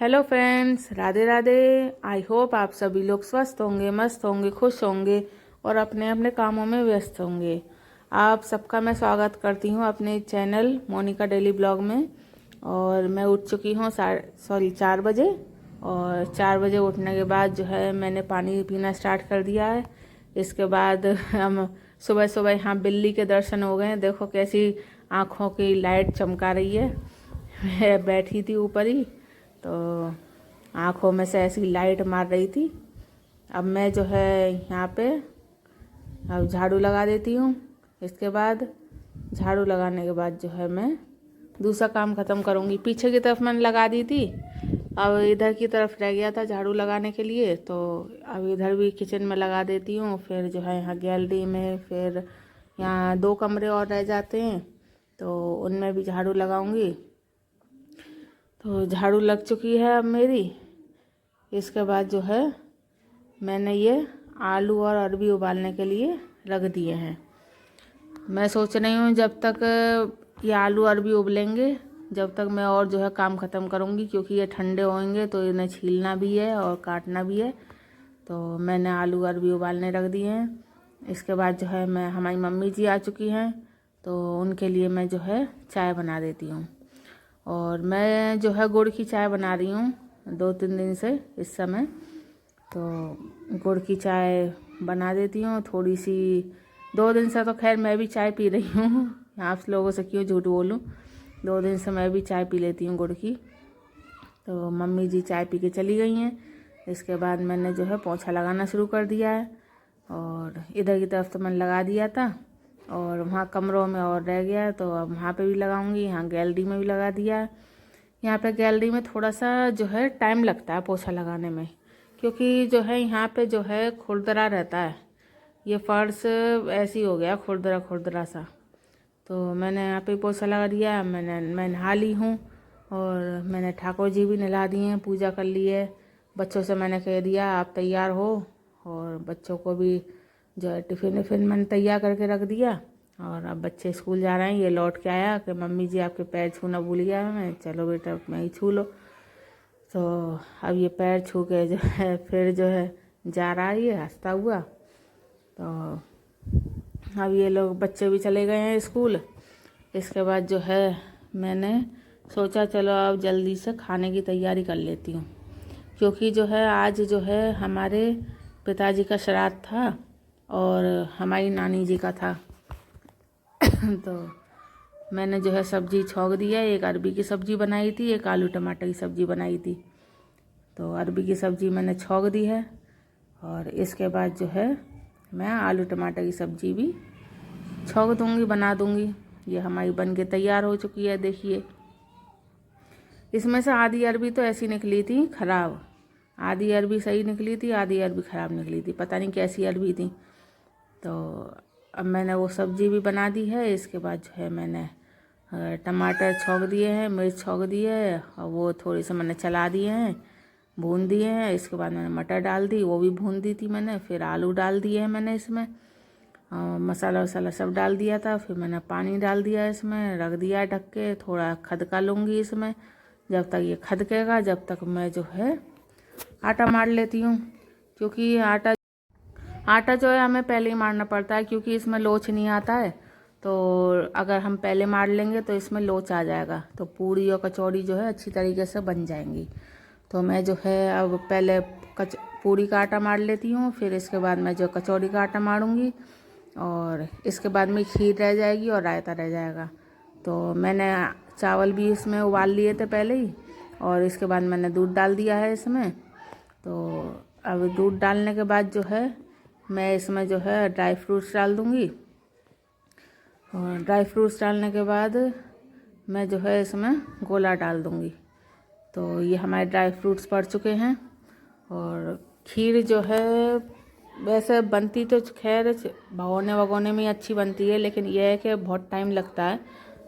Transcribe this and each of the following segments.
Hello friends, Radhe Radhe. I hope आप सभी लोग स्वस्थ होंगे, मस्त होंगे, खुश होंगे और अपने अपने कामों में व्यस्त होंगे। आप सबका मैं स्वागत करती हूँ अपने चैनल मोनिका डेली ब्लॉग में। और मैं उठ चुकी हूँ 4 बजे। और 4 बजे उठने के बाद जो है मैंने पानी पीना स्टार्ट कर दिया है। इसके बाद हम सुबह सुबह यहाँ बिल्ली के दर्शन हो गए हैं। देखो कैसी आँखों की लाइट चमका रही है। मैं बैठी थी ऊपर ही, तो आँखों में से ऐसी लाइट मार रही थी। अब मैं जो है यहाँ पे अब झाड़ू लगा देती हूँ। इसके बाद झाड़ू लगाने के बाद जो है मैं दूसरा काम ख़त्म करूँगी। पीछे की तरफ मैंने लगा दी थी, अब इधर की तरफ रह गया था झाड़ू लगाने के लिए, तो अब इधर भी किचन में लगा देती हूँ। फिर जो है यहाँ गैलरी में, फिर यहाँ 2 कमरे और रह जाते हैं तो उनमें भी झाड़ू लगाऊंगी। तो झाड़ू लग चुकी है अब मेरी। इसके बाद जो है मैंने ये आलू और अरबी उबालने के लिए रख दिए हैं। मैं सोच रही हूँ जब तक ये आलू अरबी उबलेंगे जब तक मैं और जो है काम ख़त्म करूँगी, क्योंकि ये ठंडे होंगे तो इन्हें छीलना भी है और काटना भी है। तो मैंने आलू अरबी उबालने रख दिए हैं। इसके बाद जो है मैं हमारी मम्मी जी आ चुकी हैं, तो उनके लिए मैं जो है चाय बना देती हूँ। और मैं जो है गुड़ की चाय बना रही हूँ 2-3 दिन से इस समय। तो गुड़ की चाय बना देती हूँ थोड़ी सी। 2 दिन से तो खैर मैं भी चाय पी रही हूँ, आप लोगों से क्यों झूठ बोलूँ। 2 दिन से मैं भी चाय पी लेती हूँ गुड़ की। तो मम्मी जी चाय पी के चली गई हैं। इसके बाद मैंने जो है पोंछा लगाना शुरू कर दिया है। और इधर की तरफ तो मैंने लगा दिया था और वहाँ कमरों में और रह गया है, तो अब वहाँ पे भी लगाऊंगी। यहाँ गैलरी में भी लगा दिया है। यहाँ पे गैलरी में थोड़ा सा जो है टाइम लगता है पोछा लगाने में, क्योंकि जो है यहाँ पे जो है खुरदरा रहता है। ये फर्श ऐसी हो गया खुरदरा खुरदरा सा। तो मैंने यहाँ पे पोछा लगा दिया। मैं नहा ली हूँ और मैंने ठाकुर जी भी नहा दिए हैं, पूजा कर ली है। बच्चों से मैंने कह दिया आप तैयार हो, और बच्चों को भी जो है टिफ़िन विफ़िन मैंने तैयार करके रख दिया। और अब बच्चे स्कूल जा रहे हैं। ये लौट के आया कि मम्मी जी आपके पैर छूना भूल गया मैं। चलो बेटा मैं ही छू लो। तो अब ये पैर छू के जो है फिर जो है जा रहा है ये हंसता हुआ। तो अब ये लोग बच्चे भी चले गए हैं स्कूल। इसके बाद जो है मैंने सोचा चलो अब जल्दी से खाने की तैयारी कर लेती हूँ, क्योंकि जो है आज जो है हमारे पिताजी का श्राद्ध था और हमारी नानी जी का था। तो मैंने जो है सब्जी छौंक दिया। एक अरबी की सब्ज़ी बनाई थी, एक आलू टमाटर की सब्ज़ी बनाई थी। तो अरबी की सब्ज़ी मैंने छौंक दी है और इसके बाद जो है मैं आलू टमाटर की सब्ज़ी भी छौंक दूँगी, बना दूँगी। ये हमारी बन के तैयार हो चुकी है। देखिए इसमें से आधी अरबी तो ऐसी निकली थी ख़राब, आधी अरबी सही निकली थी, आधी अरबी ख़राब निकली थी, पता नहीं कैसी अरबी थी। तो अब मैंने वो सब्ज़ी भी बना दी है। इसके बाद जो है मैंने टमाटर छौंक दिए हैं, मिर्च छौंक दिए है और वो थोड़ी से मैंने चला दिए हैं, भून दिए हैं। इसके बाद मैंने मटर डाल दी, वो भी भून दी थी मैंने। फिर आलू डाल दिए हैं मैंने इसमें, मसाला वसाला सब डाल दिया था। फिर मैंने पानी डाल दिया इसमें, रख दिया ढक के। थोड़ा खदका लूँगी इसमें, जब तक ये खदकेगा जब तक मैं जो है आटा मार लेती हूँ। क्योंकि आटा जो है हमें पहले ही मारना पड़ता है, क्योंकि इसमें लोच नहीं आता है। तो अगर हम पहले मार लेंगे तो इसमें लोच आ जाएगा, तो पूड़ी और कचौड़ी जो है अच्छी तरीके से बन जाएंगी। तो मैं जो है अब पहले पूड़ी का आटा मार लेती हूँ, फिर इसके बाद मैं जो कचौड़ी का आटा मारूँगी और इसके बाद में खीर रह जाएगी और रायता रह जाएगा। तो मैंने चावल भी इसमें उबाल लिए थे पहले ही, और इसके बाद मैंने दूध डाल दिया है इसमें। तो अब दूध डालने के बाद जो है मैं इसमें जो है ड्राई फ्रूट्स डाल दूँगी। और ड्राई फ्रूट्स डालने के बाद मैं जो है इसमें गोला डाल दूँगी। तो ये हमारे ड्राई फ्रूट्स पड़ चुके हैं। और खीर जो है वैसे बनती तो खैर भगोने वगोने में अच्छी बनती है, लेकिन यह है कि बहुत टाइम लगता है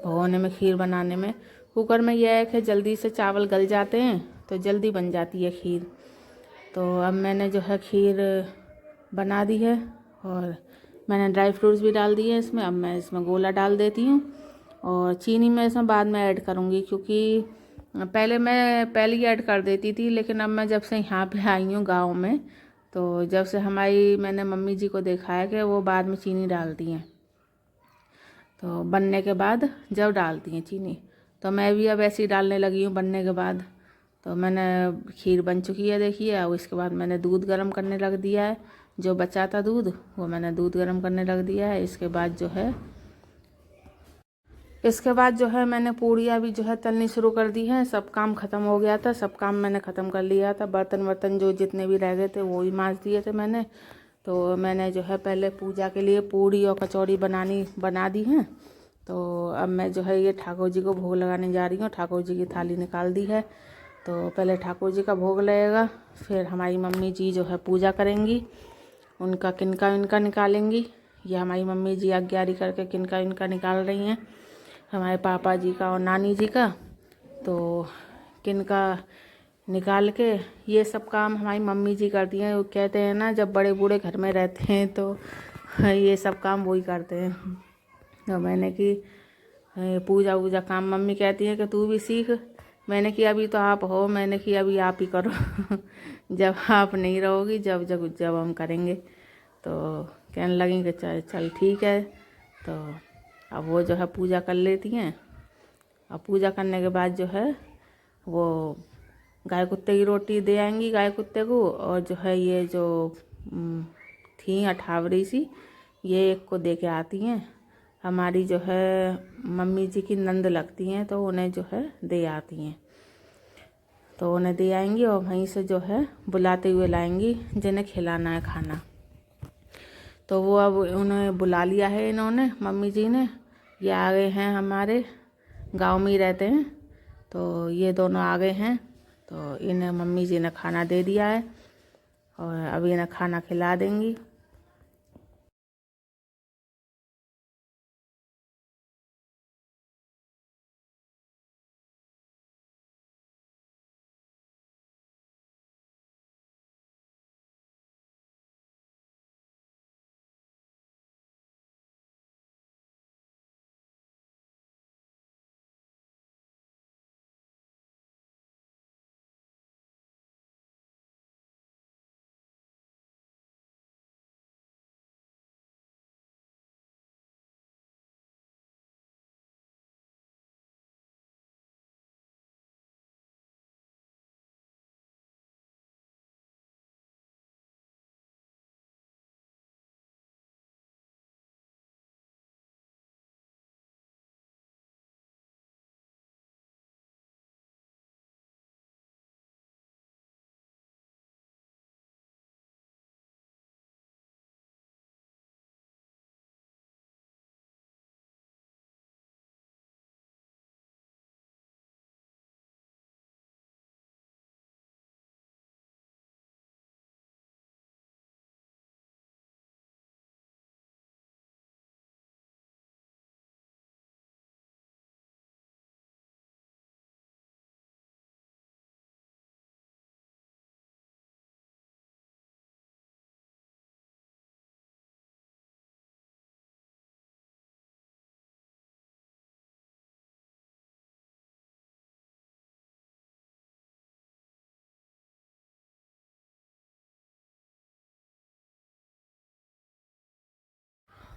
भगोने में खीर बनाने में। कुकर में यह है कि जल्दी से चावल गल जाते हैं तो जल्दी बन जाती है खीर। तो अब मैंने जो है खीर बना दी है और मैंने ड्राई फ्रूट्स भी डाल दिए इसमें। अब मैं इसमें गोला डाल देती हूँ और चीनी मैं इसमें बाद में ऐड करूँगी, क्योंकि पहले मैं पहले ही ऐड कर देती थी, लेकिन अब मैं जब से यहाँ पे आई हूँ गांव में, तो जब से मैंने मम्मी जी को देखा है कि वो बाद में चीनी डालती हैं, तो बनने के बाद जब डालती हैं चीनी, तो मैं भी अब ऐसे ही डालने लगी हूँ बनने के बाद। तो मैंने खीर बन चुकी है देखिए। और इसके बाद मैंने दूध गर्म करने लग दिया है, जो बचा था दूध वो मैंने दूध गर्म करने लग दिया है। इसके बाद जो है मैंने पूड़ियाँ भी जो है तलनी शुरू कर दी हैं। सब काम ख़त्म हो गया था, सब काम मैंने ख़त्म कर लिया था। बर्तन जो जितने भी रह गए थे वो ही मांज दिए थे मैंने। तो मैंने जो है पहले पूजा के लिए पूड़ी और कचौड़ी बना दी हैं। तो अब मैं जो है ये ठाकुर जी को भोग लगाने जा रही हूँ। ठाकुर जी की थाली निकाल दी है, तो पहले ठाकुर जी का भोग लगेगा, फिर हमारी मम्मी जी जो है पूजा करेंगी, उनका किनका निकालेंगी। ये हमारी मम्मी जी आज्ञारी करके किनका निकाल रही हैं, हमारे पापा जी का और नानी जी का। तो किनका निकाल के ये सब काम हमारी मम्मी जी करती हैं। वो कहते हैं ना, जब बड़े बूढ़े घर में रहते हैं तो ये सब काम वही करते हैं। तो मैंने कि पूजा काम मम्मी कहती है कि तू भी सीख। मैंने कि अभी तो आप हो, मैंने कि अभी आप ही करो जब आप नहीं रहोगी जब हम करेंगे। तो कहने लगी कि चल ठीक है। तो अब वो जो है पूजा कर लेती हैं। और पूजा करने के बाद जो है वो गाय कुत्ते की रोटी दे आएंगी गाय कुत्ते को। और जो है ये जो थी अठावरी सी, ये एक को दे के आती हैं। हमारी जो है मम्मी जी की नंद लगती हैं, तो उन्हें जो है दे आती हैं। तो उन्हें दे आएंगी और वहीं से जो है बुलाते हुए लाएंगी जिन्हें खिलाना है खाना। तो वो अब उन्हें बुला लिया है इन्होंने, मम्मी जी ने। ये आ गए हैं, हमारे गांव में ही रहते हैं, तो ये दोनों आ गए हैं। तो इन्हें मम्मी जी ने खाना दे दिया है और अभी इन्हें खाना खिला देंगी।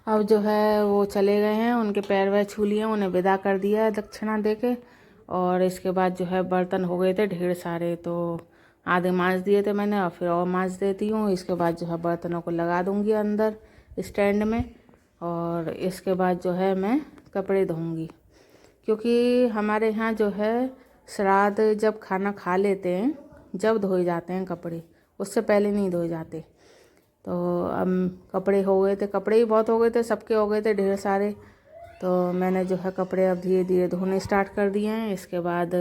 अब जो है वो चले गए हैं, उनके पैर वैर छू लिए, उन्हें विदा कर दिया है दक्षिणा दे के। और इसके बाद जो है बर्तन हो गए थे ढेर सारे, तो आधे मांज दिए थे मैंने और फिर और मांज देती हूँ। इसके बाद जो है बर्तनों को लगा दूँगी अंदर स्टैंड में। और इसके बाद जो है मैं कपड़े धोऊँगी, क्योंकि हमारे यहाँ जो है श्राद्ध जब खाना खा लेते हैं जब धोए जाते हैं कपड़े, उससे पहले नहीं धोए जाते। तो अब कपड़े हो गए थे, कपड़े ही बहुत हो गए थे, सबके हो गए थे ढेर सारे। तो मैंने जो है कपड़े अब धीरे धीरे धोने स्टार्ट कर दिए हैं। इसके बाद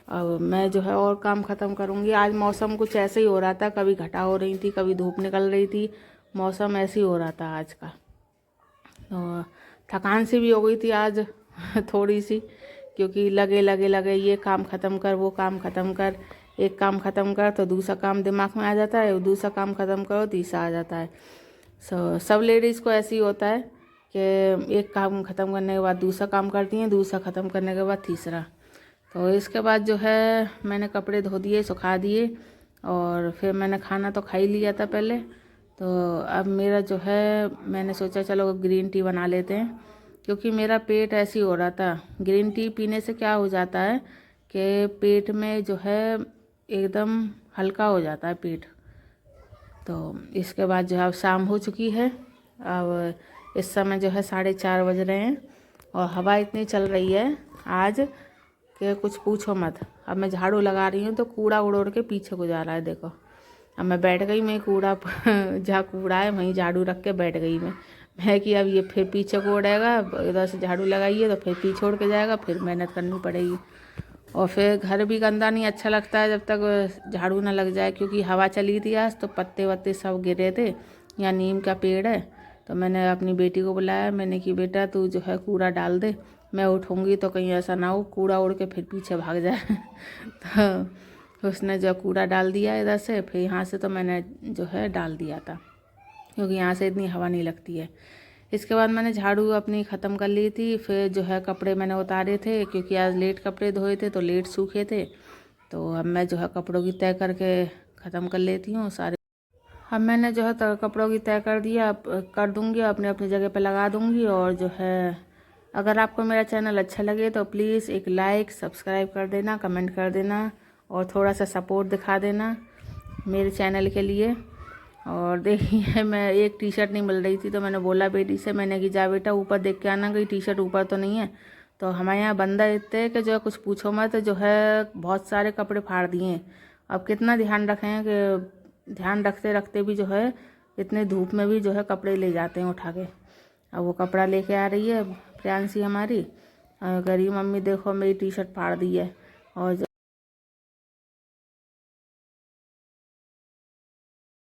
अब मैं जो है और काम ख़त्म करूँगी। आज मौसम कुछ ऐसे ही हो रहा था, कभी घटा हो रही थी, कभी धूप निकल रही थी, मौसम ऐसे ही हो रहा था आज का। तो थकान सी भी हो गई थी आज थोड़ी सी, क्योंकि लगे ये काम ख़त्म कर, वो काम ख़त्म कर, एक काम ख़त्म कर तो दूसरा काम दिमाग में आ जाता है, दूसरा काम ख़त्म करो तीसरा आ जाता है। सब लेडीज़ को ऐसे ही होता है कि एक काम ख़त्म करने के बाद दूसरा काम करती हैं, दूसरा ख़त्म करने के बाद तीसरा। तो इसके बाद जो है मैंने कपड़े धो दिए, सुखा दिए, और फिर मैंने खाना तो खा ही लिया था पहले। तो अब मेरा जो है मैंने सोचा चलो ग्रीन टी बना लेते हैं, क्योंकि मेरा पेट ऐसे ही हो रहा था। ग्रीन टी पीने से क्या हो जाता है कि पेट में जो है एकदम हल्का हो जाता है पेट। तो इसके बाद जो है अब शाम हो चुकी है। अब इस समय जो है 4:30 बज रहे हैं, और हवा इतनी चल रही है आज कि कुछ पूछो मत। अब मैं झाड़ू लगा रही हूँ तो कूड़ा उड़ उड़ के पीछे को जा रहा है, देखो। अब मैं बैठ गई, मैं कूड़ा जहाँ कूड़ा है वहीं झाड़ू रख के बैठ गई मैं कि अब ये फिर पीछे को उड़ेगा, इधर से झाड़ू लगाइए तो फिर पीछे उड़ के जाएगा, फिर मेहनत करनी पड़ेगी। और फिर घर भी गंदा नहीं अच्छा लगता है जब तक झाड़ू ना लग जाए, क्योंकि हवा चली थी आज तो पत्ते वत्ते सब गिरे थे। यहाँ नीम का पेड़ है, तो मैंने अपनी बेटी को बुलाया, मैंने कि बेटा तू जो है कूड़ा डाल दे, मैं उठूँगी तो कहीं ऐसा ना हो कूड़ा उड़ के फिर पीछे भाग जाए। तो उसने जो कूड़ा डाल दिया इधर से, फिर यहाँ से तो मैंने जो है डाल दिया था, क्योंकि यहाँ से इतनी हवा नहीं लगती है। इसके बाद मैंने झाड़ू अपनी ख़त्म कर ली थी। फिर जो है कपड़े मैंने उतारे थे, क्योंकि आज लेट कपड़े धोए थे तो लेट सूखे थे। तो अब मैं जो है कपड़ों की तय करके ख़त्म कर लेती हूँ सारे। अब मैंने जो है कपड़ों की तय कर दिया, कर दूँगी, अपने अपनी जगह पे लगा दूँगी। और जो है अगर आपको मेरा चैनल अच्छा लगे तो प्लीज़ एक लाइक सब्सक्राइब कर देना, कमेंट कर देना, और थोड़ा सा सपोर्ट दिखा देना मेरे चैनल के लिए। और देखिए मैं एक टी शर्ट नहीं मिल रही थी, तो मैंने बोला बेटी से, मैंने कि जा बेटा ऊपर देख के आना, कहीं टी शर्ट ऊपर तो नहीं है। तो हमारे यहाँ बंदा इतने कि जो है कुछ पूछो मत, जो है बहुत सारे कपड़े फाड़ दिए। अब कितना ध्यान रखें कि ध्यान रखते रखते भी जो है इतने धूप में भी जो है कपड़े ले जाते हैं उठा के। अब वो कपड़ा लेके आ रही है प्रियांशी हमारी, गरीब मम्मी देखो मेरी टी शर्ट फाड़ दी है। और